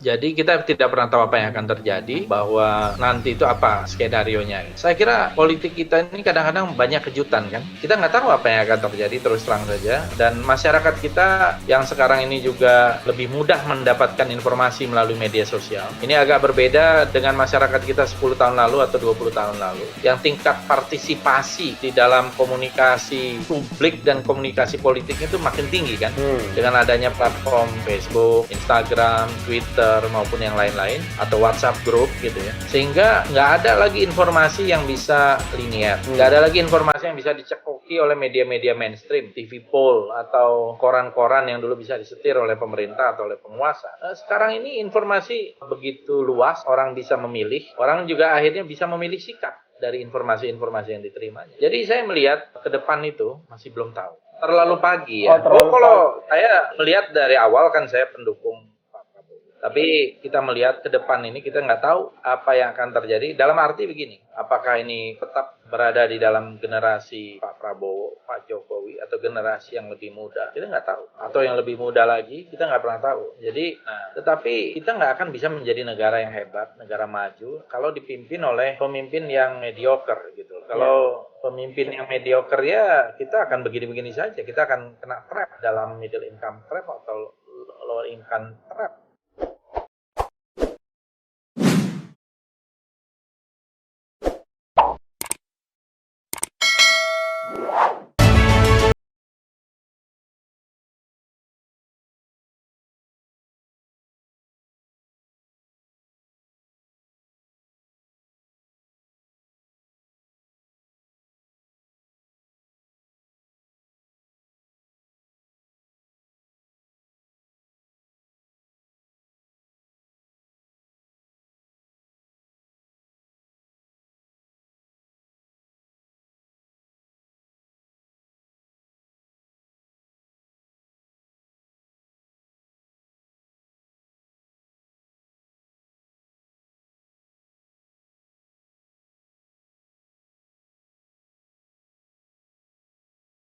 Jadi kita tidak pernah tahu apa yang akan terjadi, bahwa nanti itu apa skenario-nya. Saya kira politik kita ini kadang-kadang banyak kejutan kan. Kita nggak tahu apa yang akan terjadi, terus terang saja. Dan masyarakat kita yang sekarang ini juga lebih mudah mendapatkan informasi melalui media sosial. Ini agak berbeda dengan masyarakat kita 10 tahun lalu atau 20 tahun lalu. Yang tingkat partisipasi di dalam komunikasi publik dan komunikasi politik itu makin tinggi kan. Dengan adanya platform Facebook, Instagram, Twitter, maupun yang lain-lain, atau WhatsApp group gitu ya, sehingga nggak ada lagi informasi yang bisa linear, nggak ada lagi informasi yang bisa dicekoki oleh media-media mainstream, TV poll atau koran-koran yang dulu bisa disetir oleh pemerintah atau oleh penguasa. Sekarang ini informasi begitu luas, orang bisa memilih, orang juga akhirnya bisa memilih sikap dari informasi-informasi yang diterimanya. Jadi saya melihat ke depan itu masih belum tahu. Terlalu pagi ya. Kalau saya melihat dari awal kan saya pendukung. Tapi kita melihat ke depan ini kita nggak tahu apa yang akan terjadi. Dalam arti begini, apakah ini tetap berada di dalam generasi Pak Prabowo, Pak Jokowi, atau generasi yang lebih muda? Kita nggak tahu. Atau yang lebih muda lagi, kita nggak pernah tahu. Jadi, tetapi kita nggak akan bisa menjadi negara yang hebat, negara maju, kalau dipimpin oleh pemimpin yang mediocre gitu. Kalau pemimpin yang mediocre ya kita akan begini-begini saja. Kita akan kena trap dalam middle income trap atau lower income trap.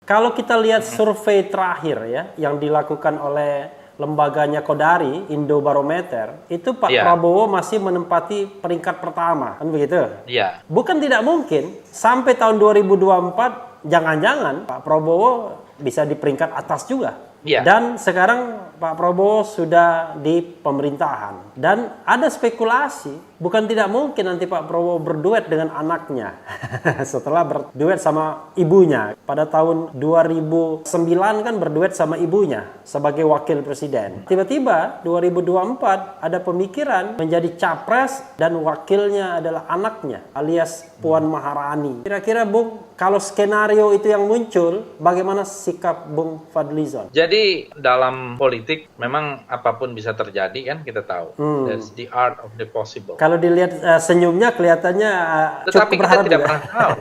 Kalau kita lihat survei terakhir ya yang dilakukan oleh lembaganya Kodari, Indobarometer, itu Pak Prabowo masih menempati peringkat pertama, kan begitu? Iya. Bukan tidak mungkin sampai tahun 2024 jangan-jangan Pak Prabowo bisa di peringkat atas juga. Dan sekarang Pak Prabowo sudah di pemerintahan. Dan ada spekulasi, bukan tidak mungkin nanti Pak Prabowo berduet dengan anaknya. Setelah berduet sama ibunya. Pada tahun 2009 kan berduet sama ibunya sebagai wakil presiden. Tiba-tiba 2024 ada pemikiran menjadi capres dan wakilnya adalah anaknya alias Puan Maharani. Kira-kira Bung, kalau skenario itu yang muncul, bagaimana sikap Bung Fadlizon? Jadi dalam politik memang apapun bisa terjadi kan, kita tahu. That's the art of the possible. Kalau dilihat senyumnya kelihatannya tetapi cukup kita berharap tidak juga. pernah tahu.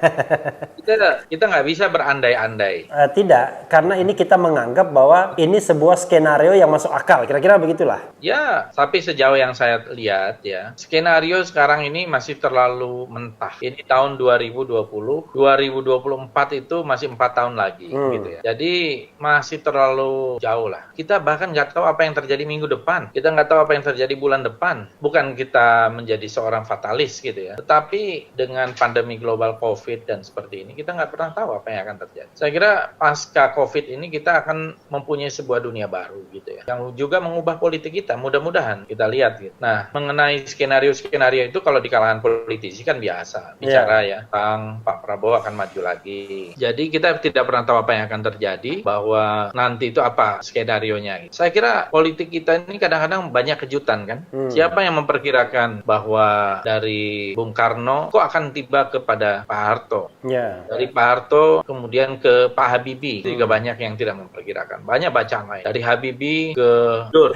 Kita nggak bisa berandai-andai. Tidak, karena ini kita menganggap bahwa ini sebuah skenario yang masuk akal. Kira-kira begitulah. Ya, tapi sejauh yang saya lihat ya, skenario sekarang ini masih terlalu mentah. Ini tahun 2020, 2024 itu masih 4 tahun lagi gitu ya. Jadi masih terlalu jauh lah. Kita bahkan nggak tahu apa yang terjadi minggu depan. Kita nggak tahu apa yang terjadi bulan depan. Bukan kita menjadi seorang fatalis gitu ya. Tetapi dengan pandemi global COVID dan seperti ini, kita nggak pernah tahu apa yang akan terjadi. Saya kira pasca COVID ini kita akan mempunyai sebuah dunia baru gitu ya. Yang juga mengubah politik kita. Mudah-mudahan kita lihat gitu. Nah, mengenai skenario-skenario itu kalau di kalangan politisi kan biasa. Bicara ya, tentang Pak Prabowo akan maju lagi. Jadi kita tidak pernah tahu apa yang akan terjadi, bahwa nanti itu apa skenario-nya. Saya kira politik kita ini kadang-kadang banyak kejutan kan. Siapa yang memperkirakan bahwa dari Bung Karno kok akan tiba kepada Pak Harto? Dari Pak Harto kemudian ke Pak Habibie. Itu juga banyak yang tidak memperkirakan. Banyak bacaan lain. Dari Habibie ke Dur.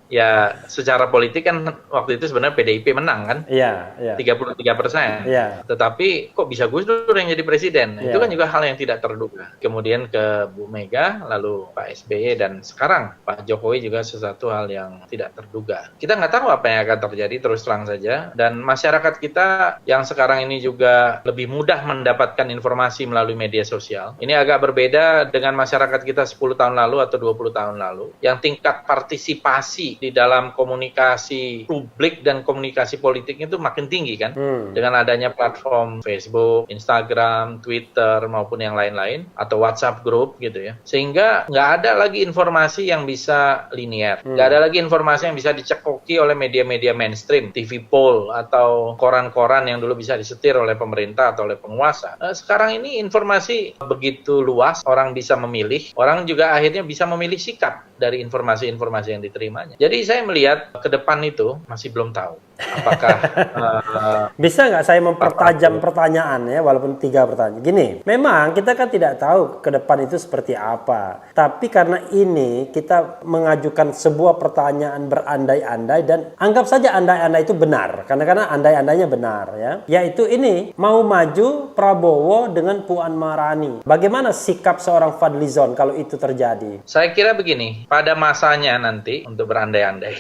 Ya, secara politik kan waktu itu sebenarnya PDIP menang kan? 33%. Tetapi kok bisa Gus Dur yang jadi presiden? Itu kan juga hal yang tidak terduga. Kemudian ke Bu Mega, lalu Pak SBY, dan sekarang Pak Jokowi juga sesuatu hal yang tidak terduga. Kita nggak tahu apa yang akan terjadi, terus terang saja. Dan masyarakat kita yang sekarang ini juga lebih mudah mendapatkan informasi melalui media sosial. Ini agak berbeda dengan masyarakat kita 10 tahun lalu atau 20 tahun lalu, yang tingkat partisipasi di dalam komunikasi publik dan komunikasi politik itu makin tinggi kan, dengan adanya platform Facebook, Instagram, Twitter, maupun yang lain-lain, atau WhatsApp group gitu ya. Sehingga nggak ada lagi informasi yang bisa linear, nggak ada lagi informasi yang bisa dicekoki oleh media-media mainstream, TV poll, atau koran-koran yang dulu bisa disetir oleh pemerintah atau oleh penguasa. Sekarang ini informasi begitu luas, orang bisa memilih, orang juga akhirnya bisa memilih sikap dari informasi-informasi yang diterimanya. Jadi saya melihat ke depan itu masih belum tahu apakah bisa nggak saya mempertajam pertanyaan ya, walaupun 3 pertanyaan. Gini, memang kita kan tidak tahu ke depan itu seperti apa. Tapi karena ini kita mengajukan sebuah pertanyaan berandai-andai, dan anggap saja andai-andai itu benar. Karena andai-andainya benar ya. Yaitu ini, mau maju Prabowo dengan Puan Maharani. Bagaimana sikap seorang Fadlizon kalau itu terjadi? Saya kira begini, pada masanya nanti untuk berandai-andai.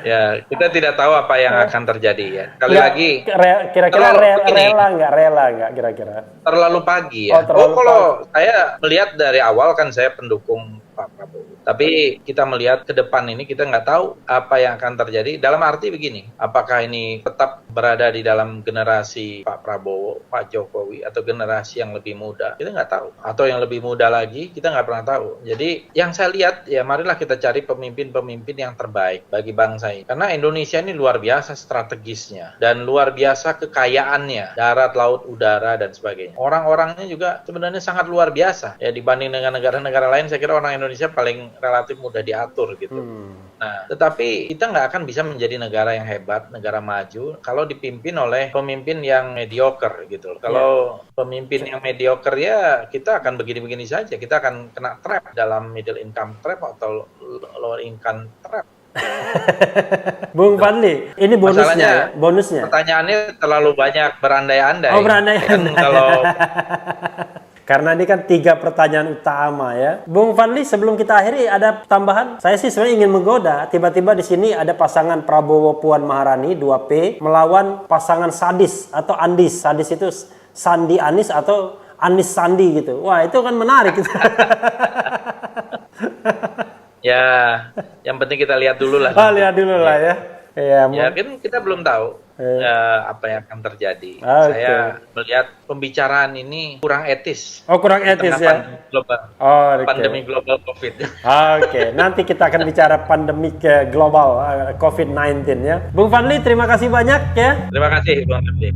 Ya, kita tidak tahu apa yang akan terjadi ya. Sekali lagi, kira-kira rela nggak kira-kira? Terlalu pagi ya. Kalau saya melihat dari awal kan saya pendukung Pak Prabowo. Tapi kita melihat ke depan ini kita nggak tahu apa yang akan terjadi. Dalam arti begini, apakah ini tetap berada di dalam generasi Pak Prabowo, Pak Jokowi, atau generasi yang lebih muda? Kita nggak tahu. Atau yang lebih muda lagi, kita nggak pernah tahu. Jadi yang saya lihat, ya marilah kita cari pemimpin-pemimpin yang terbaik bagi bangsa ini. Karena Indonesia ini luar biasa strategisnya dan luar biasa kekayaannya, darat, laut, udara, dan sebagainya. Orang-orangnya juga sebenarnya sangat luar biasa. Ya dibanding dengan negara-negara lain, saya kira orang Indonesia paling relatif mudah diatur gitu. Nah, tetapi kita nggak akan bisa menjadi negara yang hebat, negara maju, kalau dipimpin oleh pemimpin yang mediocre gitu. Kalau pemimpin yang mediocre ya kita akan begini-begini saja. Kita akan kena trap dalam middle income trap atau lower income trap. Bung Fadli, ini bonusnya. Pertanyaannya terlalu banyak berandai-andai. Oh, berandai-andai. Kalau karena ini kan 3 pertanyaan utama ya. Bung Fadli, sebelum kita akhiri ada tambahan? Saya sih sebenarnya ingin menggoda. Tiba-tiba di sini ada pasangan Prabowo Puan Maharani 2P melawan pasangan Sadis atau Andis. Sadis itu Sandi Anis atau Anis Sandi gitu. Wah, itu kan menarik. Ya, yang penting kita lihat dulu lah. Lihat dulu lah ya. Ya, kan kita belum tahu apa yang akan terjadi. Saya melihat pembicaraan ini kurang etis. Oh, kurang etis ya. Pandemi global COVID. Oke, nanti kita akan bicara pandemi global COVID-19 ya. Bung Fadli, terima kasih banyak ya. Terima kasih, Bung Fadli.